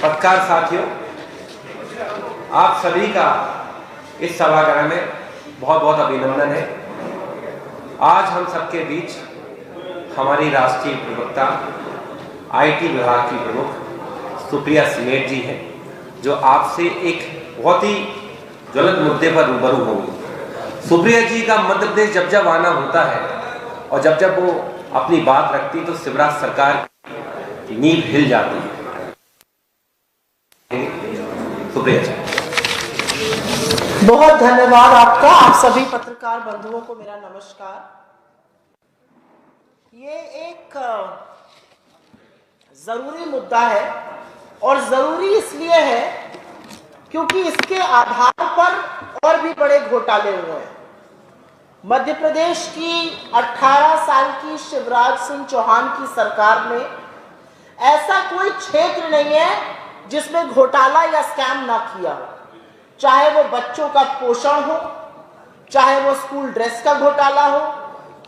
पत्रकार साथियों, आप सभी का इस सभागृह में बहुत बहुत अभिनंदन है। आज हम सबके बीच हमारी राष्ट्रीय प्रवक्ता आईटी विभाग की प्रमुख सुप्रिया सिनेट जी हैं, जो आपसे एक बहुत ही ज्वलंत मुद्दे पर रूबरू होंगी। सुप्रिया जी का मध्य प्रदेश जब जब आना होता है और जब जब वो अपनी बात रखती तो शिवराज सरकार की नींव हिल जाती है। सुप्रिया जी, बहुत धन्यवाद आपका। आप सभी पत्रकार बंधुओं को मेरा नमस्कार। ये एक जरूरी मुद्दा है और जरूरी इसलिए है क्योंकि इसके आधार पर और भी बड़े घोटाले हुए हैं। मध्य प्रदेश की 18 साल की शिवराज सिंह चौहान की सरकार में ऐसा कोई क्षेत्र नहीं है जिसमें घोटाला या स्कैम ना किया हो। चाहे वो बच्चों का पोषण हो, चाहे वो स्कूल ड्रेस का घोटाला हो,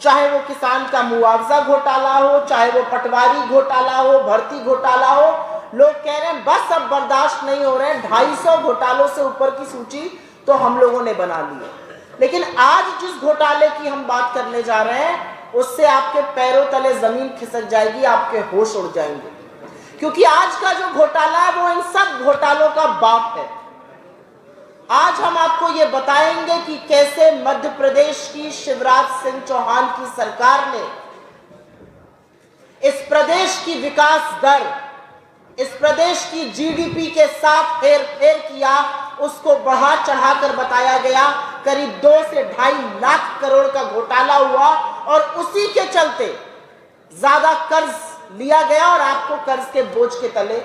चाहे वो किसान का मुआवजा घोटाला हो, चाहे वो पटवारी घोटाला हो, भर्ती घोटाला हो। लोग कह रहे हैं बस अब बर्दाश्त नहीं हो रहे हैं। 250 घोटालों से ऊपर की सूची तो हम लोगों ने बना ली है। लेकिन आज जिस घोटाले की हम बात करने जा रहे हैं उससे आपके पैरों तले जमीन खिसक जाएगी, आपके होश उड़ जाएंगे, क्योंकि आज का जो घोटाला है वो इन सब घोटालों का बाप है। आज हम आपको ये बताएंगे कि कैसे मध्य प्रदेश की शिवराज सिंह चौहान की सरकार ने इस प्रदेश की विकास दर, इस प्रदेश की जीडीपी के साथ हेर फेर किया, उसको बढ़ा चढ़ाकर बताया गया। करीब 2 से 2.5 लाख करोड़ का घोटाला हुआ और उसी के चलते ज्यादा कर्ज लिया गया और आपको कर्ज के बोझ के तले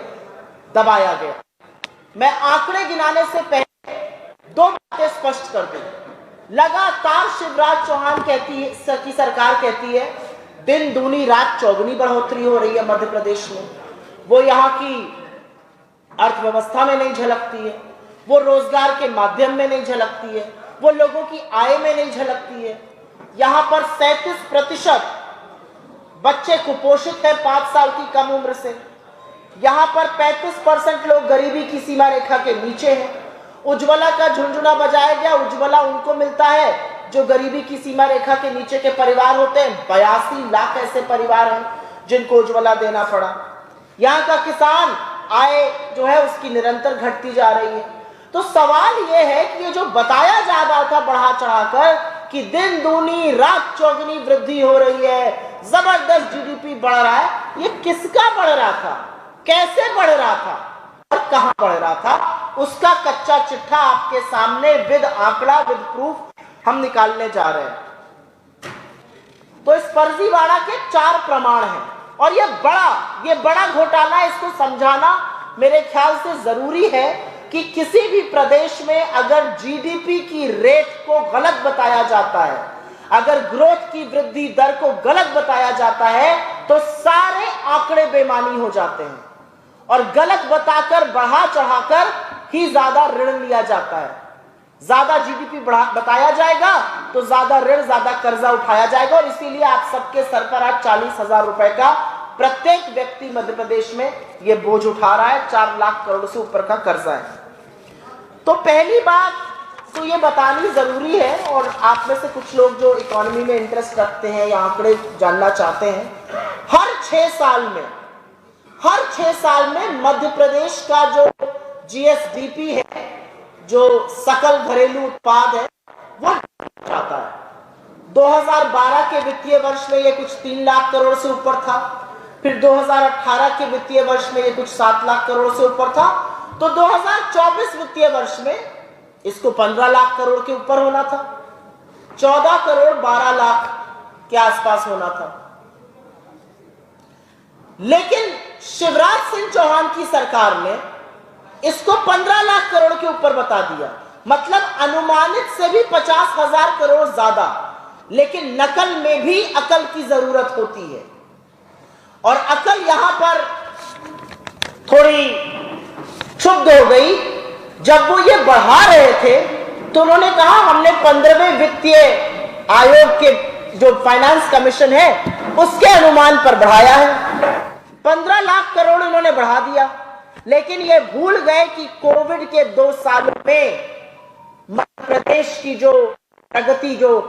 दबाया गया। मैं आंकड़े गिनाने से पहले 2 बातें स्पष्ट कर दूं। लगातार शिवराज चौहान की सरकार कहती है दिन दूनी रात चौगुनी बढ़ोतरी हो रही है मध्य प्रदेश में। वो यहाँ की अर्थव्यवस्था में नहीं झलकती है, वो रोजगार के माध्यम में नहीं झलकती है, वो लोगों की आय में नहीं झलकती है। यहाँ पर 37% बच्चे कुपोषित है 5 साल की कम उम्र से। यहाँ पर 35% लोग गरीबी की सीमा रेखा के नीचे हैं। उज्ज्वला का झुंझुना बजाया गया। उज्ज्वला उनको मिलता है जो गरीबी की सीमा रेखा के नीचे के परिवार होते हैं। 82 लाख ऐसे परिवार हैं जिनको उज्ज्वला देना पड़ा। यहाँ का किसान आय जो है उसकी निरंतर घटती जा रही है। तो सवाल ये है कि ये जो बताया जा रहा था बढ़ा चढ़ाकर कि दिन दूनी रात चौगुनी वृद्धि हो रही है, जबरदस्त जीडीपी बढ़ रहा है, ये किसका बढ़ रहा था, कैसे बढ़ रहा था और कहां बढ़ रहा था, उसका कच्चा चिट्ठा आपके सामने विद आंकड़ा, विद प्रूफ हम निकालने जा रहे हैं। तो इस फर्जीवाड़ा के 4 प्रमाण हैं और ये बड़ा घोटाला है। इसको समझाना मेरे ख्याल से जरूरी है कि किसी भी प्रदेश में अगर जीडीपी की रेट को गलत बताया जाता है, अगर ग्रोथ की वृद्धि दर को गलत बताया जाता है तो सारे आंकड़े बेमानी हो जाते हैं और गलत बताकर बढ़ा चढ़ाकर ही ज्यादा ऋण लिया जाता है। ज्यादा जीडीपी बताया जाएगा तो ज्यादा ऋण, ज्यादा कर्जा उठाया जाएगा और इसीलिए आप सबके सर पर आज 40,000 रुपए का प्रत्येक व्यक्ति मध्य प्रदेश में यह बोझ उठा रहा है। 4 लाख करोड़ से ऊपर का कर्जा है। तो पहली बात तो ये बतानी जरूरी है और आप में से कुछ लोग जो इकोनॉमी में इंटरेस्ट रखते हैं या आंकड़े जानना चाहते हैं, हर 6 साल में मध्य प्रदेश का जो जीएसडीपी है, जो सकल घरेलू उत्पाद है, वो जाता है। 2012 के वित्तीय वर्ष में ये कुछ 3 लाख करोड़ से ऊपर था, फिर 2018 के वित्तीय वर्ष में ये कुछ 7 लाख करोड़ से ऊपर था। तो 2024 वित्तीय वर्ष में इसको 15 लाख करोड़ के ऊपर होना था, 14 करोड़ 12 लाख के आसपास होना था। लेकिन शिवराज सिंह चौहान की सरकार ने इसको 15 लाख करोड़ के ऊपर बता दिया, मतलब अनुमानित से भी 50,000 करोड़ ज्यादा। लेकिन नकल में भी अकल की जरूरत होती है और अकल यहां पर थोड़ी क्षुब्ध हो गई। जब वो ये बढ़ा रहे थे तो उन्होंने कहा हमने 15वें वित्तीय आयोग के जो फाइनेंस कमीशन है उसके अनुमान पर बढ़ाया है। 15 लाख करोड़ इन्होंने बढ़ा दिया। लेकिन ये भूल गए कि कोविड के 2 सालों में मध्य प्रदेश की जो प्रगति, जो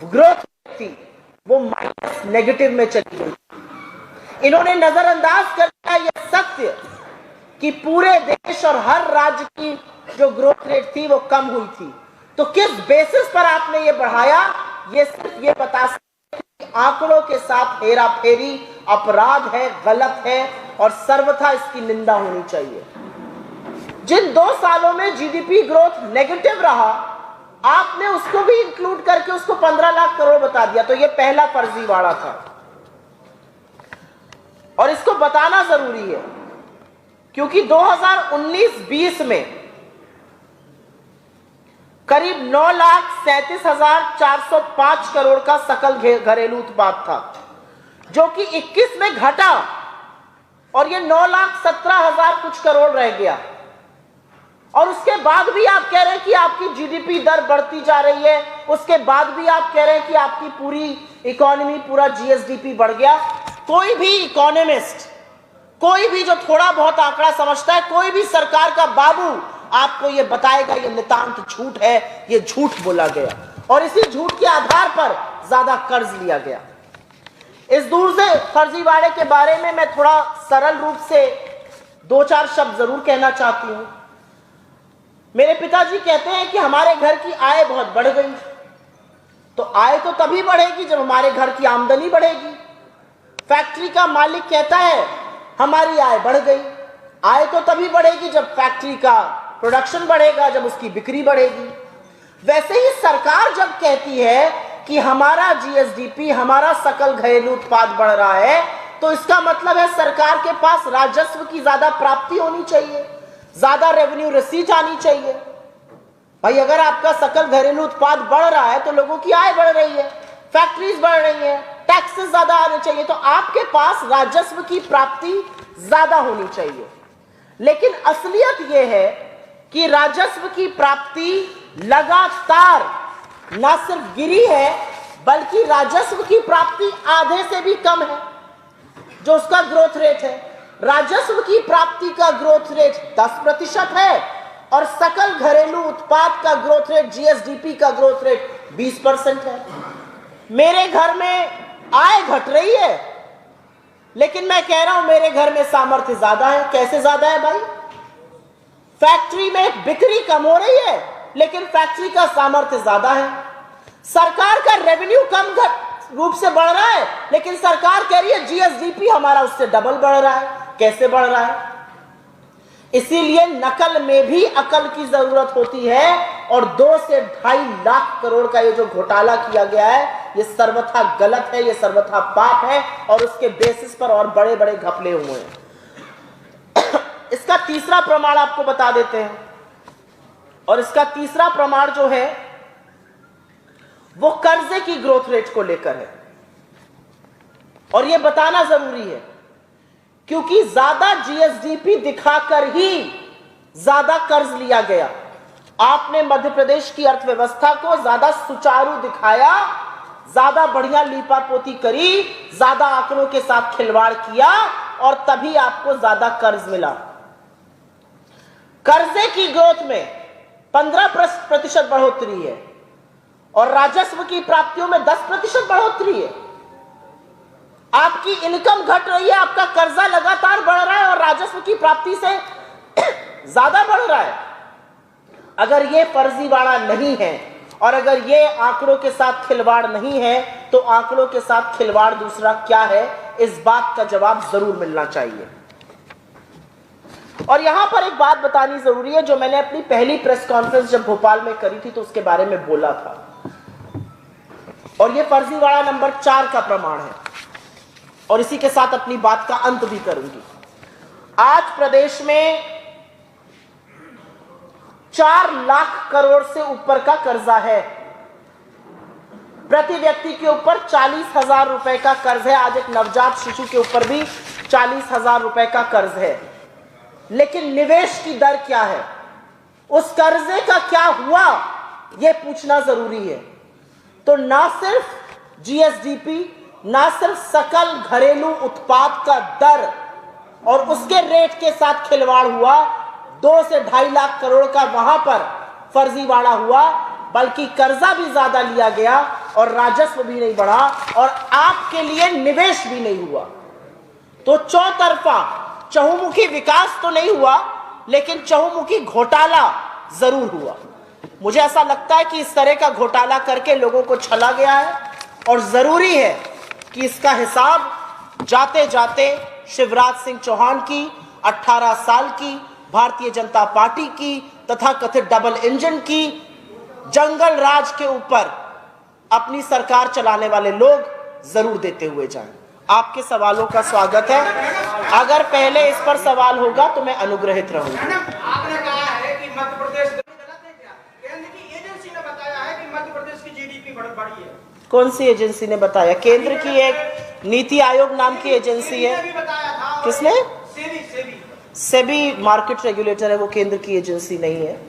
ग्रोथ थी, वो माइनस नेगेटिव में चली गई। इन्होंने नजरअंदाज कर दिया यह सत्य कि पूरे देश और हर राज्य की जो ग्रोथ रेट थी वो कम हुई थी। तो किस बेसिस पर आपने ये बढ़ाया, ये सिर्फ ये बता सकते कि आंकड़ों के साथ हेरा फेरी अपराध है, गलत है और सर्वथा इसकी निंदा होनी चाहिए। जिन 2 सालों में जीडीपी ग्रोथ नेगेटिव रहा, आपने उसको भी इंक्लूड करके उसको 15 लाख करोड़ बता दिया। तो ये पहला फर्जीवाड़ा था और इसको बताना जरूरी है, क्योंकि 2019-20 में करीब 9,37,405 करोड़ का सकल घरेलू उत्पाद था, जो कि 21 में घटा और ये 9,17,000 कुछ करोड़ रह गया। और उसके बाद भी आप कह रहे हैं कि आपकी जीडीपी दर बढ़ती जा रही है, उसके बाद भी आप कह रहे हैं कि आपकी पूरी इकोनॉमी, पूरा जीएसडीपी बढ़ गया। कोई भी इकोनॉमिस्ट, कोई भी जो थोड़ा बहुत आंकड़ा समझता है, कोई भी सरकार का बाबू आपको ये बताएगा ये नितांत झूठ है, ये झूठ बोला गया और इसी झूठ के आधार पर ज्यादा कर्ज लिया गया। इस दूर से फर्जीवाड़े के बारे में मैं थोड़ा सरल रूप से 2-4 शब्द जरूर कहना चाहती हूं। मेरे पिताजी कहते हैं कि हमारे घर की आय बहुत बढ़ गई। तो आय तो तभी बढ़ेगी जब हमारे घर की आमदनी बढ़ेगी। फैक्ट्री का मालिक कहता है हमारी आय बढ़ गई। आय तो तभी बढ़ेगी जब फैक्ट्री का प्रोडक्शन बढ़ेगा, जब उसकी बिक्री बढ़ेगी। वैसे ही सरकार जब कहती है कि हमारा जीएसडीपी, हमारा सकल घरेलू उत्पाद बढ़ रहा है, तो इसका मतलब है सरकार के पास राजस्व की ज्यादा प्राप्ति होनी चाहिए, ज्यादा रेवेन्यू रिसीट आनी चाहिए। भाई अगर आपका सकल घरेलू उत्पाद बढ़ रहा है तो लोगों की आय बढ़ रही है, फैक्ट्रीज बढ़ रही है, टैक्सेस ज्यादा आने चाहिए, तो आपके पास राजस्व की प्राप्ति ज्यादा होनी चाहिए। लेकिन असलियत यह है कि राजस्व की प्राप्ति लगातार न सिर्फ गिरी है, बल्कि राजस्व की प्राप्ति आधे से भी कम है जो उसका ग्रोथ रेट है। राजस्व की प्राप्ति का ग्रोथ रेट 10% है और सकल घरेलू उत्पाद का ग्रोथ रेट, जीएसडीपी का ग्रोथ रेट 20% है। मेरे घर में आय घट रही है, लेकिन मैं कह रहा हूं मेरे घर में सामर्थ्य ज्यादा है। कैसे ज्यादा है भाई? फैक्ट्री में बिक्री कम हो रही है, लेकिन फैक्ट्री का सामर्थ्य ज्यादा है। सरकार का रेवेन्यू कम रूप से बढ़ रहा है, लेकिन सरकार कह रही है जीएसडीपी हमारा उससे डबल बढ़ रहा है। कैसे बढ़ रहा है? इसीलिए नकल में भी अकल की जरूरत होती है और 2 से 2.5 लाख करोड़ का ये जो घोटाला किया गया है, ये सर्वथा गलत है, ये सर्वथा पाप है और उसके बेसिस पर और बड़े बड़े घपले हुए हैं। इसका तीसरा प्रमाण आपको बता देते हैं, और इसका तीसरा प्रमाण जो है वो कर्जे की ग्रोथ रेट को लेकर है। और यह बताना जरूरी है क्योंकि ज्यादा जीएसडीपी दिखाकर ही ज्यादा कर्ज लिया गया। आपने मध्य प्रदेश की अर्थव्यवस्था को ज्यादा सुचारू दिखाया, ज्यादा बढ़िया लीपापोती करी, ज्यादा आंकड़ों के साथ खिलवाड़ किया और तभी आपको ज्यादा कर्ज मिला। कर्जे की ग्रोथ में 15% बढ़ोतरी है और राजस्व की प्राप्तियों में 10% बढ़ोतरी है। आपकी इनकम घट रही है, आपका कर्जा लगातार बढ़ रहा है और राजस्व की प्राप्ति से ज्यादा बढ़ रहा है। अगर यह फर्जीवाड़ा नहीं है और अगर यह आंकड़ों के साथ खिलवाड़ नहीं है, तो आंकड़ों के साथ खिलवाड़ दूसरा क्या है, इस बात का जवाब जरूर मिलना चाहिए। और यहां पर एक बात बतानी जरूरी है जो मैंने अपनी पहली प्रेस कॉन्फ्रेंस जब भोपाल में करी थी तो उसके बारे में बोला था, और यह फर्जीवाड़ा नंबर 4 का प्रमाण है और इसी के साथ अपनी बात का अंत भी करूंगी। आज प्रदेश में 4 लाख करोड़ से ऊपर का कर्जा है। प्रति व्यक्ति के ऊपर 40,000 रुपए का कर्ज है। आज एक नवजात शिशु के ऊपर भी 40,000 रुपए का कर्ज है। लेकिन निवेश की दर क्या है, उस कर्जे का क्या हुआ, यह पूछना जरूरी है। तो ना सिर्फ जीएसडीपी, ना सिर्फ सकल घरेलू उत्पाद का दर और उसके रेट के साथ खिलवाड़ हुआ। 2 से 2.5 लाख करोड़ का वहां पर फर्जीवाड़ा हुआ, बल्कि कर्जा भी ज्यादा लिया गया और राजस्व भी नहीं बढ़ा और आपके लिए निवेश भी नहीं हुआ। तो चौतरफा चहुमुखी विकास तो नहीं हुआ, लेकिन चहुमुखी घोटाला जरूर हुआ। मुझे ऐसा लगता है कि इस तरह का घोटाला करके लोगों को छला गया है और जरूरी है कि इसका हिसाब जाते जाते शिवराज सिंह चौहान की 18 साल की भारतीय जनता पार्टी की तथा कथित डबल इंजन की जंगल राज के ऊपर अपनी सरकार चलाने वाले लोग जरूर देते हुए जाएं। आपके सवालों का स्वागत है। अगर पहले इस पर सवाल होगा तो मैं अनुग्रहित रहूंगा। आपने कहा है कि मध्य प्रदेश गलत है क्या? केंद्र की एजेंसी ने बताया है कि मध्य प्रदेश की जीडीपी बढ़ी है। कौन सी एजेंसी ने बताया? केंद्र की एक नीति आयोग नाम की एजेंसी है। किसने? सेबी मार्केट रेगुलेटर है, वो केंद्र की एजेंसी नहीं है।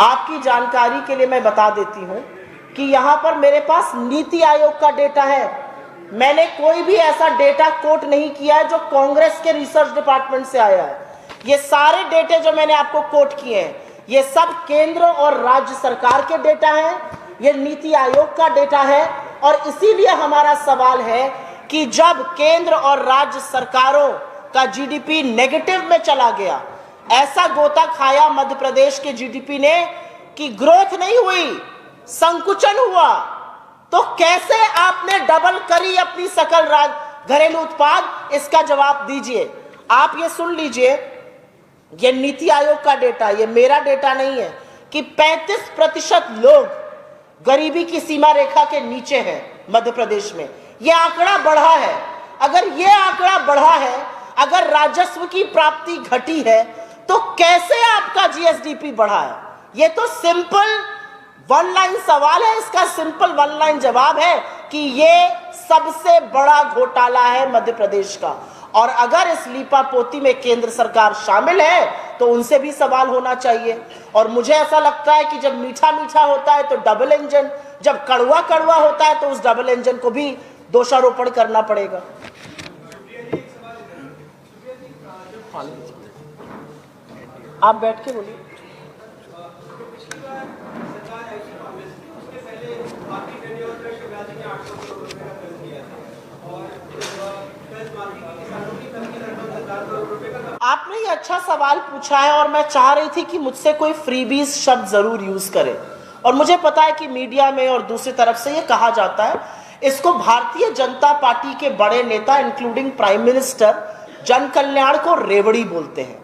आपकी जानकारी के लिए मैं बता देती हूं कि यहां पर मेरे पास नीति आयोग का डेटा है। मैंने कोई भी ऐसा डेटा कोट नहीं किया है जो कांग्रेस के रिसर्च डिपार्टमेंट से आया है। ये सारे डेटे जो मैंने आपको कोट किए हैं, ये सब केंद्र और राज्य सरकार के डेटा हैं, ये नीति आयोग का डेटा है। और इसीलिए हमारा सवाल है कि जब केंद्र और राज्य सरकारों का जीडीपी नेगेटिव में चला गया, ऐसा गोता खाया मध्य प्रदेश के जीडीपी ने कि ग्रोथ नहीं हुई, संकुचन हुआ, तो कैसे आपने डबल करी अपनी सकल घरेलू उत्पाद? इसका जवाब दीजिए। आप ये सुन लीजिए, ये नीति आयोग का डेटा, ये मेरा डेटा नहीं है, कि 35% लोग गरीबी की सीमा रेखा के नीचे हैं मध्य प्रदेश में। यह आंकड़ा बढ़ा है। अगर यह आंकड़ा बढ़ा है, अगर राजस्व की प्राप्ति घटी है, तो कैसे आपका जीएसडीपी बढ़ा है? यह तो सिंपल 1 लाइन सवाल है। इसका सिंपल 1 लाइन जवाब है कि यह सबसे बड़ा घोटाला है मध्य प्रदेश का। और अगर इस लीपापोती में केंद्र सरकार शामिल है तो उनसे भी सवाल होना चाहिए। और मुझे ऐसा लगता है कि जब मीठा मीठा होता है तो डबल इंजन, जब कड़वा कड़वा होता है तो उस डबल इंजन को भी दोषारोपण करना पड़ेगा। आप बैठ के बोलिए। आपने ये अच्छा सवाल पूछा है और मैं चाह रही थी कि मुझसे कोई फ्रीबीज शब्द जरूर यूज करे। और मुझे पता है कि मीडिया में और दूसरी तरफ से ये कहा जाता है, इसको भारतीय जनता पार्टी के बड़े नेता इंक्लूडिंग प्राइम मिनिस्टर जन कल्याण को रेवड़ी बोलते हैं,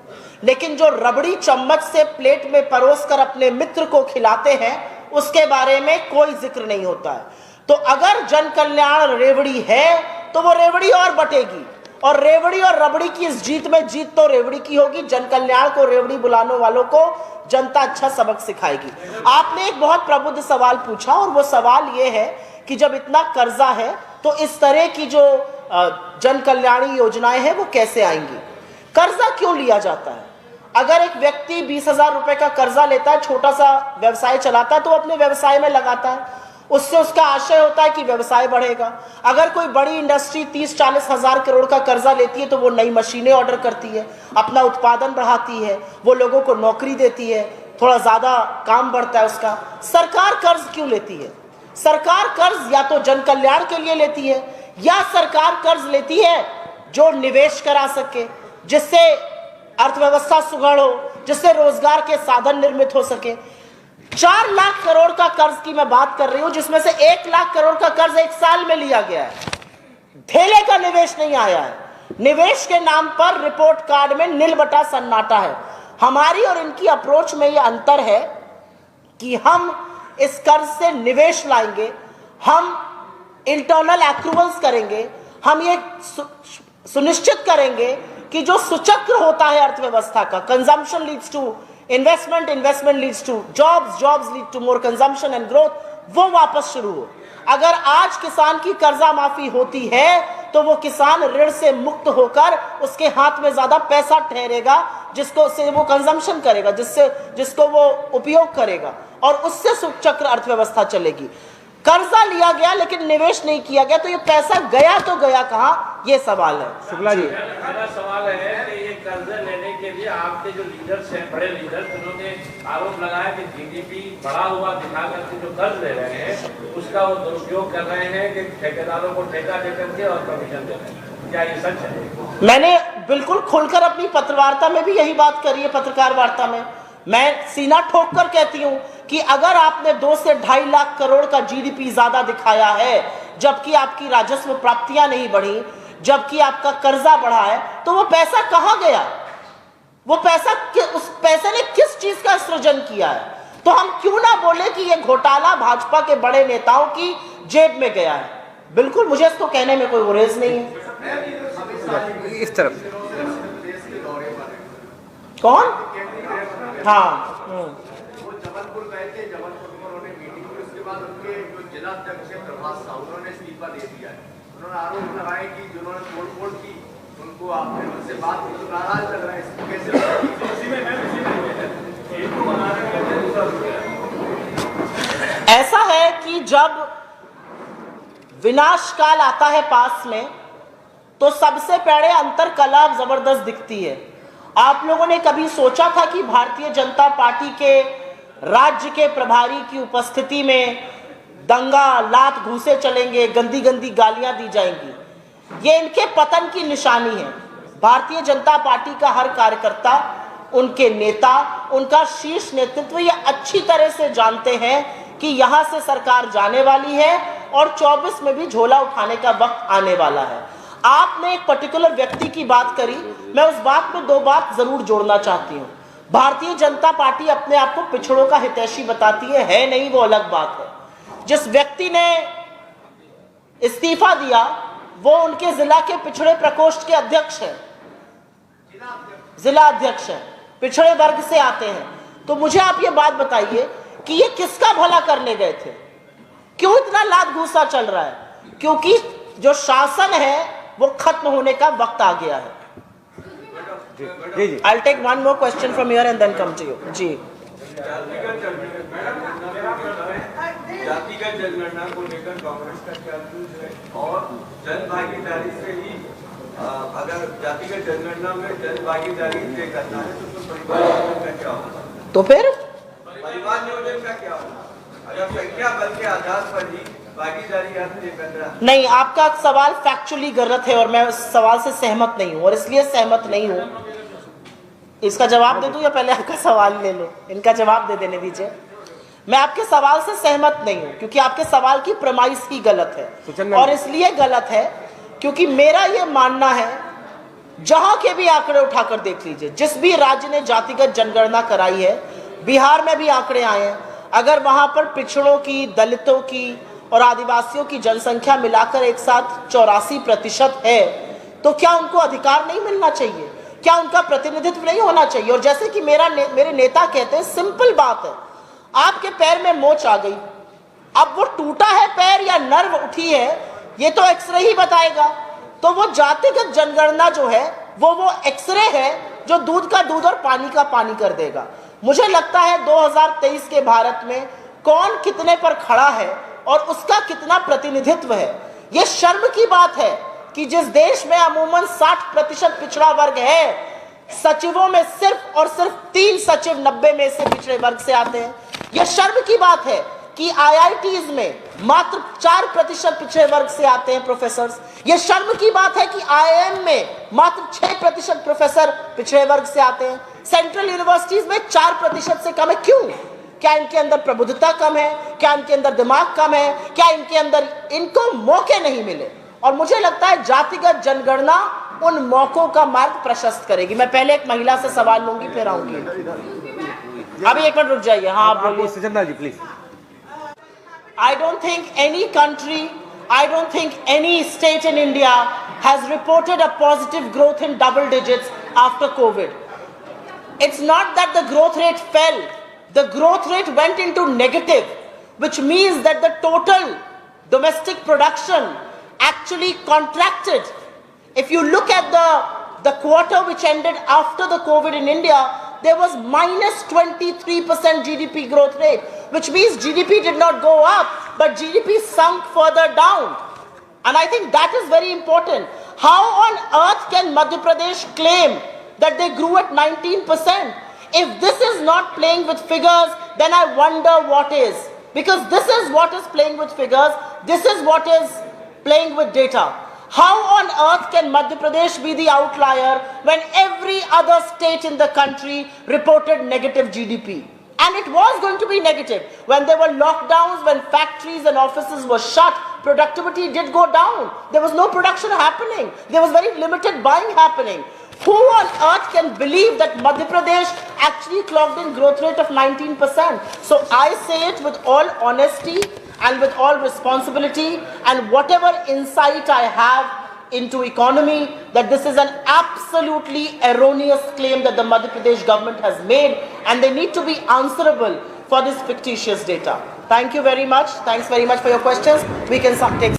लेकिन जो रबड़ी चम्मच से प्लेट में परोस कर अपने मित्र को खिलाते हैं उसके बारे में कोई जिक्र नहीं होता है। तो अगर जन कल्याण रेवड़ी है तो वो रेवड़ी और बटेगी, और रेवड़ी और रबड़ी की इस जीत में जीत तो रेवड़ी की होगी। जन कल्याण को रेवड़ी बुलाने वालों को जनता अच्छा सबक सिखाएगी। आपने एक बहुत प्रबुद्ध सवाल पूछा और वो सवाल ये है कि जब इतना कर्जा है तो इस तरह की जो जन कल्याणी योजनाएं हैं वो कैसे आएंगी? कर्जा क्यों लिया जाता है? अगर एक व्यक्ति 20,000 रुपए का कर्जा लेता है, छोटा सा व्यवसाय चलाता है, तो अपने व्यवसाय में लगाता है, उससे उसका आशय होता है कि व्यवसाय बढ़ेगा। अगर कोई बड़ी इंडस्ट्री 30-40 हजार करोड़ का कर्जा लेती है तो वो नई मशीनें ऑर्डर करती है, अपना उत्पादन बढ़ाती है, वो लोगों को नौकरी देती है, थोड़ा ज्यादा काम बढ़ता है उसका। सरकार कर्ज क्यों लेती है? सरकार कर्ज या तो जन कल्याण के लिए लेती है या सरकार कर्ज लेती है जो निवेश करा सके, जिससे अर्थव्यवस्था सुगढ़ हो, जिससे रोजगार के साधन निर्मित हो सके। 4 लाख करोड़ का कर्ज की मैं बात कर रही हूं, जिसमें से 1 लाख करोड़ का कर्ज 1 साल में लिया गया है। ढेले का निवेश नहीं आया है। निवेश के नाम पर रिपोर्ट कार्ड में नील बटा सन्नाटा है। हमारी और इनकी अप्रोच में यह अंतर है कि हम इस कर्ज से निवेश लाएंगे, हम इंटरनल एक्रूवल्स करेंगे, हम ये सुनिश्चित करेंगे कि जो सुचक्र होता है अर्थव्यवस्था का, consumption leads to investment, investment leads to jobs, jobs lead to more consumption and growth, वो वापस शुरू हो। अगर आज किसान की कर्जा माफी होती है तो वो किसान ऋण से मुक्त होकर उसके हाथ में ज्यादा पैसा ठहरेगा, जिसको से वो कंजम्पशन करेगा, जिसको वो उपयोग करेगा, और उससे सुचक्र अर्थव्यवस्था चलेगी। कर्जा लिया गया लेकिन निवेश नहीं किया गया, तो ये पैसा गया तो गया कहां, ये सवाल है। शुक्ला जी, मेरा सवाल है कि ये कर्ज लेने के लिए आपके जो लीडर्स हैं, बड़े लीडर्स, उन्होंने आरोप लगाया कि जीडीपी बढ़ा हुआ दिखा करके जो कर्ज ले रहे हैं उसका वो दुरुपयोग कर रहे हैं कि ठेकेदारों को ठेका दे करके और कमीशन दे रहे हैं। क्या ये सच है? मैंने बिल्कुल खुलकर अपनी पत्रवार्ता में भी यही बात करी है। पत्रकार वार्ता में मैं सीना ठोक कर कहती हूं कि अगर आपने 2 से 2.5 लाख करोड़ का जीडीपी ज्यादा दिखाया है, जबकि आपकी राजस्व प्राप्तियां नहीं बढ़ी, जबकि आपका कर्जा बढ़ा है, तो वो पैसा कहां गया? वो पैसा उस पैसे ने किस चीज का सृजन किया है? तो हम क्यों ना बोले कि ये घोटाला भाजपा के बड़े नेताओं की जेब में गया है। बिल्कुल, मुझे इसको कहने में कोई गुरेज नहीं है। इस तरफ कौन? हाँ, वो जबलपुर गए थे, जबलपुर में उन्होंने मीटिंग की, उसके बाद उनके जो जिला अध्यक्ष है प्रभास साहू, उन्होंने इस्तीफा दे दिया है। उन्होंने आरोप लगाए कि जिन्होंने तोड़-फोड़ की उनको आपने उनसे बात की तो नाराज लग रहा है। इसको कैसे ऐसा है कि जब विनाश काल आता है पास में, तो सबसे पहले अंतर कला जबरदस्त दिखती है। आप लोगों ने कभी सोचा था कि भारतीय जनता पार्टी के राज्य के प्रभारी की उपस्थिति में दंगा, लात घूसे चलेंगे, गंदी गंदी गालियां दी जाएंगी? ये इनके पतन की निशानी है। भारतीय जनता पार्टी का हर कार्यकर्ता, उनके नेता, उनका शीर्ष नेतृत्व ये अच्छी तरह से जानते हैं कि यहां से सरकार जाने वाली है और 24 में भी झोला उठाने का वक्त आने वाला है। आपने एक पर्टिकुलर व्यक्ति की बात करी, मैं उस बात में 2 बात जरूर जोड़ना चाहती हूं। भारतीय जनता पार्टी अपने आप को पिछड़ों का हितैषी बताती है नहीं, वो अलग बात है। जिस व्यक्ति ने इस्तीफा दिया वो उनके जिला के पिछड़े प्रकोष्ठ के अध्यक्ष हैं, जिला अध्यक्ष हैं, पिछड़े वर्ग से आते हैं। तो मुझे आप ये बात बताइए कि ये किसका भला करने गए थे? क्यों इतना लात घूसा चल रहा है? क्योंकि जो शासन है वो खत्म होने का वक्त आ गया है। I'll take one more question from here and then come to you. जी। जातिगत जनगणना को लेकर कांग्रेस का क्या व्यूज है? और जन भागीदारी से ही अगर जातिगत जनगणना में जन भागीदारी तय करना है तो परिवार नियोजन का क्या होगा? तो फिर परिवार नियोजन का क्या होगा? अगर संख्या बल के आधार पर ही भागीदारी आप तय कर रहा है। नहीं, आपका सवाल फैक्चुअली गलत है और मैं उस सवाल से सहमत नहीं हूं, और इसलिए सहमत नहीं हूं। इसका जवाब दे दूं या पहले आपका सवाल ले लो? इनका जवाब दे देने दीजिए। मैं आपके सवाल से सहमत नहीं हूं क्योंकि आपके सवाल की प्रमाइस ही गलत है, और इसलिए गलत है क्योंकि मेरा यह मानना है, जहां के भी आंकड़े उठाकर देख लीजिए, जिस भी राज्य ने जातिगत जनगणना कराई है, बिहार में भी आंकड़े आए हैं, अगर वहां पर पिछड़ों की, दलितों की और आदिवासियों की जनसंख्या मिलाकर एक साथ 84% है, तो क्या उनको अधिकार नहीं मिलना चाहिए? क्या उनका प्रतिनिधित्व नहीं होना चाहिए? और जैसे कि मेरे नेता कहते हैं, सिंपल बात है, आपके पैर में मोच आ गई, अब वो टूटा है पैर या नर्व उठी है ये तो एक्सरे ही बताएगा। तो वो जातिगत जनगणना जो है वो एक्सरे है जो दूध का दूध और पानी का पानी कर देगा। मुझे लगता है 2023 के भारत में कौन कितने पर खड़ा है और उसका कितना प्रतिनिधित्व है। यह शर्म की बात है कि जिस देश में अमूमन 60% पिछड़ा वर्ग है, सचिवों में सिर्फ और सिर्फ 3 सचिव 90 में से पिछड़े वर्ग से आते हैं। यह शर्म की बात है कि IITs में मात्र 4% पिछड़े वर्ग से आते हैं प्रोफेसर। यह शर्म की बात है कि IIM में मात्र 6% प्रोफेसर पिछड़े वर्ग से आते हैं। सेंट्रल यूनिवर्सिटीज में 4% से कम है। क्यों? क्या इनके अंदर प्रबुद्धता कम है? क्या इनके अंदर दिमाग कम है? क्या इनके अंदर इनको मौके नहीं मिले? और मुझे लगता है जातिगत जनगणना उन मौकों का मार्ग प्रशस्त करेगी। मैं पहले एक महिला से सवाल लूंगी, फिर आऊंगी। अभी एक मिनट रुक जाइए। हाँ, आप बोलिए। सुचंदा जी please. I don't think any country, I don't think any state in India has reported a positive growth in double digits after COVID. It's not that the growth rate fell, the growth rate went into negative, which means that the total domestic production actually contracted. If you look at the quarter which ended after the COVID in India, there was minus 23% GDP growth rate, which means GDP did not go up, but GDP sunk further down. And I think that is very important. How on earth can Madhya Pradesh claim that they grew at 19%. If this is not playing with figures, then I wonder what is. Because this is what is playing with figures, this is what is playing with data. How on earth can Madhya Pradesh be the outlier when every other state in the country reported negative GDP? And it was going to be negative. When there were lockdowns, when factories and offices were shut, productivity did go down. There was no production happening. There was very limited buying happening. Who on earth can believe that Madhya Pradesh actually clocked in growth rate of 19%? So I say it with all honesty and with all responsibility and whatever insight I have into economy, that this is an absolutely erroneous claim that the Madhya Pradesh government has made, and they need to be answerable for this fictitious data. Thank you very much. Thanks very much for your questions. We can take